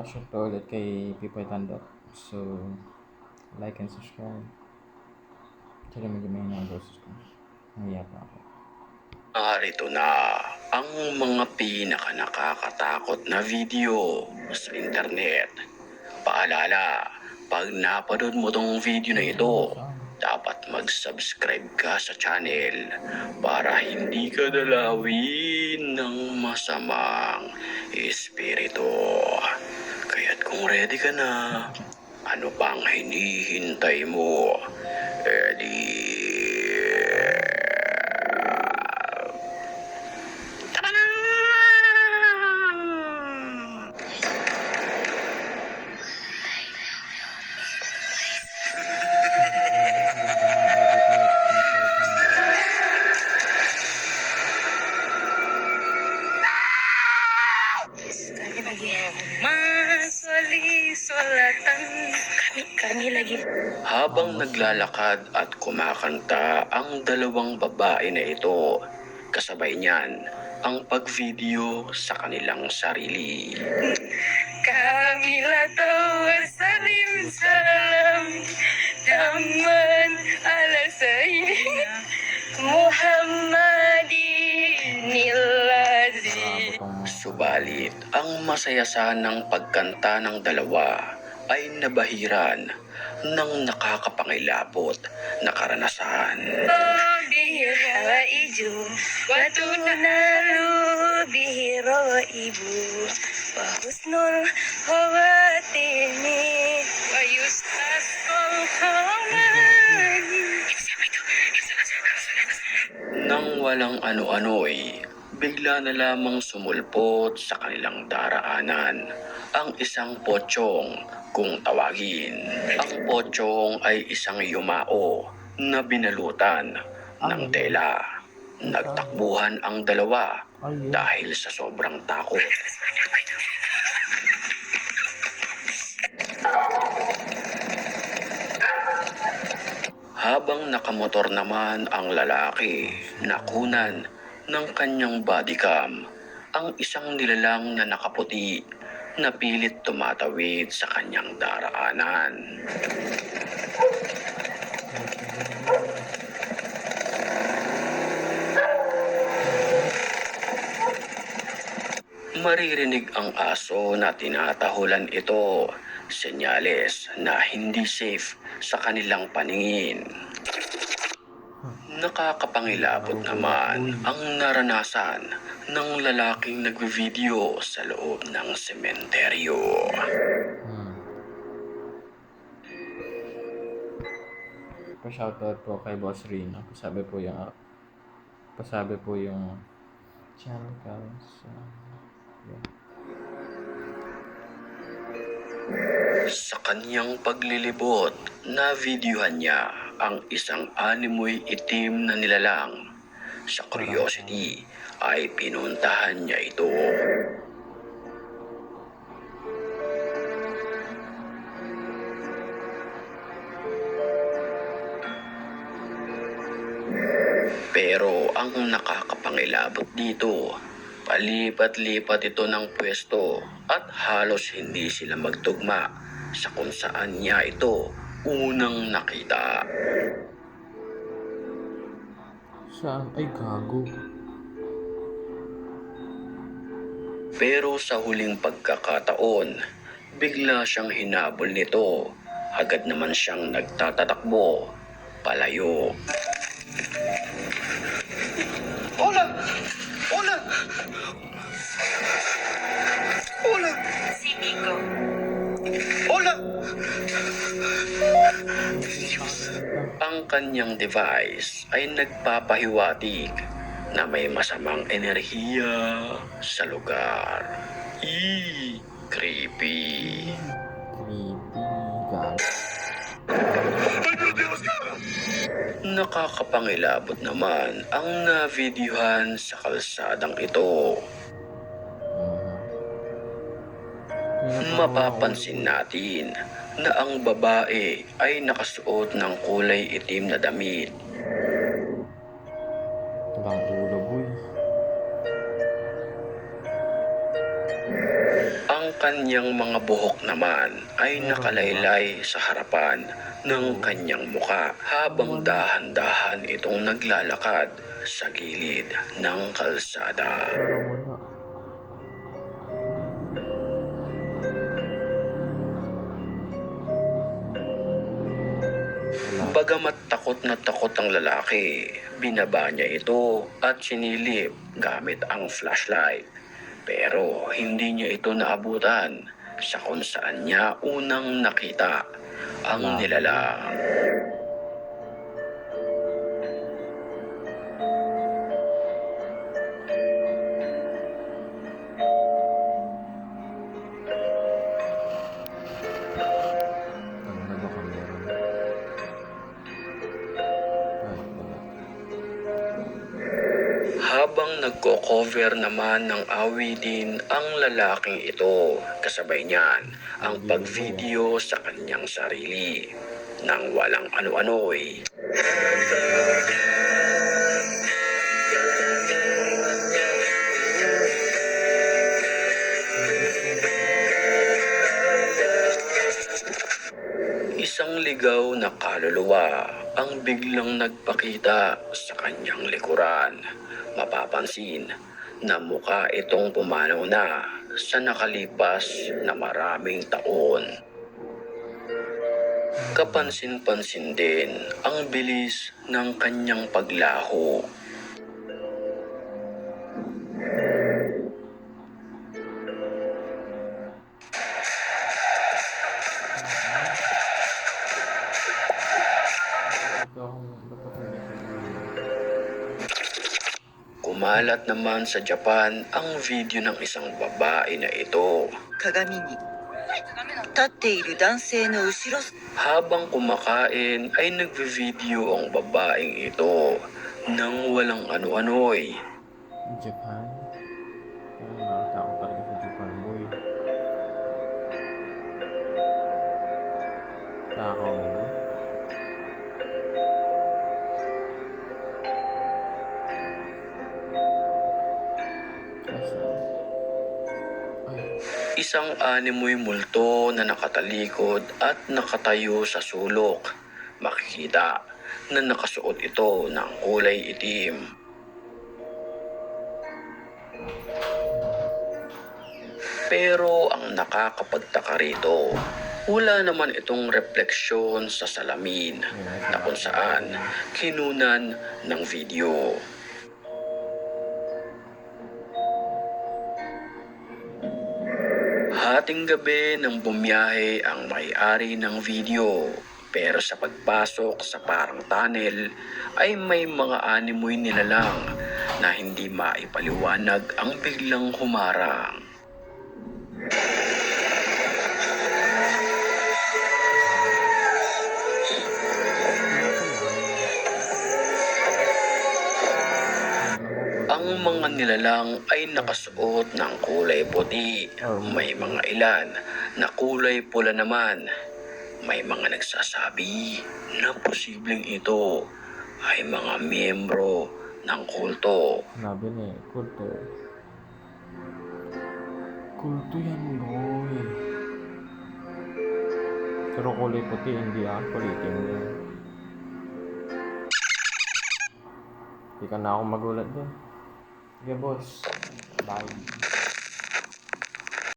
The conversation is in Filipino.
reaction to ulit kay Pipoy Tandok. So, like and subscribe. Tsaka medyo may nag-boses ko. Nangiyak na ako. Narito na ang mga pinaka nakakatakot na video sa internet. Paalala, pag napanood mo tong video na ito, dapat mag-subscribe ka sa channel para hindi ka dalawin ng masamang espiritu. Kaya't kung ready ka na, ano pang hinihintay mo? Ready? Kami lagi. Habang naglalakad at kumakanta ang dalawang babae na ito, kasabay niyan ang pag-video sa kanilang sarili. Kami latawa sa limsalam naman alasay Muhammadin nilazi. Subalit, ang masaya sanang pagkanta ng dalawa ay nabahiran ng nakakapangilabot na karanasan. Bihira ijo, watunalu bihiro ibu, wahusnul hawatini, wayustas kolhamani. Nang walang ano-ano'y, bigla na lamang sumulpot sa kanilang daraanan ang isang pochong kung tawagin. Ang pochong ay isang yumao na binalutan ng tela. Nagtakbuhan ang dalawa dahil sa sobrang takot. Habang nakamotor naman ang lalaki, nakunan ng kanyang bodycam ang isang nilalang na nakaputi na pilit tumatawid sa kanyang daraanan. Maririnig ang aso na tinatahulan ito, senyales na hindi safe sa kanilang paningin. Nakakapangilabot naman ang naranasan ng lalaking nagvideo sa loob ng sementeryo. Pa-shoutout po kay Boss Rino. Pasabi po yung channel ka sa... Sa kanyang paglilibot, na-videohan niya ang isang animoy itim na nilalang. Sa curiosity ay pinuntahan niya ito. Pero ang nakakapangilabot dito, palipat-lipat ito ng pwesto at halos hindi sila magtugma sa kung saan niya ito unang nakita. Saan? Ay, gago. Pero sa huling pagkakataon, bigla siyang hinabol nito. Agad naman siyang nagtatatakbo palayo. Hola! Hola! Hola! Si Nico. Hola! Ang kanyang device ay nagpapahiwatig na may masamang enerhiya sa lugar. Creepy. Gago. Nakakapangilabot naman ang na-videohan sa kalsadang ito. Mapapansin natin na ang babae ay nakasuot ng kulay itim na damit. Ibang ulo, boy. Ang Kanyang mga buhok naman ay nakalaylay sa harapan ng kanyang muka habang dahan-dahan itong naglalakad sa gilid ng kalsada. Parang wala. Wala. Bagamat takot na takot ang lalaki, binaba niya ito at sinilip gamit ang flashlight. Pero hindi niya ito naabutan sa kung saan niya unang nakita ang nilalang. Ano ba kami meron? Ay, wala. Habang nagko-cover naman ng awitin ang lalaking ito, kasabay niyan ang pag-video sa kanyang sarili nang walang ano-ano'y isang ligaw na kaluluwa ang biglang nagpakita sa kanyang likuran. Mapapansin na mukha itong pumanaw na sa nakalipas na maraming taon. Kapansin-pansin din ang bilis ng kanyang paglaho. Kumalat naman sa Japan ang video ng isang babae na ito. 鏡に立っている男性の後ろ Habang kumakain ay nagve-video ang babaeng ito nang walang ano-ano'y. Japan? Parang nakakatawa talaga sa Japan, boy. Takaw mo ba? Asa? Ay, Isang animoy multo na nakatalikod at nakatayo sa sulok. Makikita na nakasuot ito ng kulay itim. Pero ang nakakapagtaka rito, wala naman itong refleksyon sa salamin na kung saan kinunan ng video. Hating gabi nang bumiyahe ang may-ari ng video, pero sa pagpasok sa parang tunnel ay may mga animoy nilalang na hindi maipaliwanag ang biglang humarang. Ang mga nilalang ay nakasuot ng kulay puti. May mga ilan na kulay pula naman. May mga nagsasabi na posibleng ito ay mga miyembro ng kulto. sinabi na eh, kulto. Kulto yan, boy. Pero kulay puti, hindi kulitin mo yan. Hindi ka na ako magulat din. Sige, boss. Bye.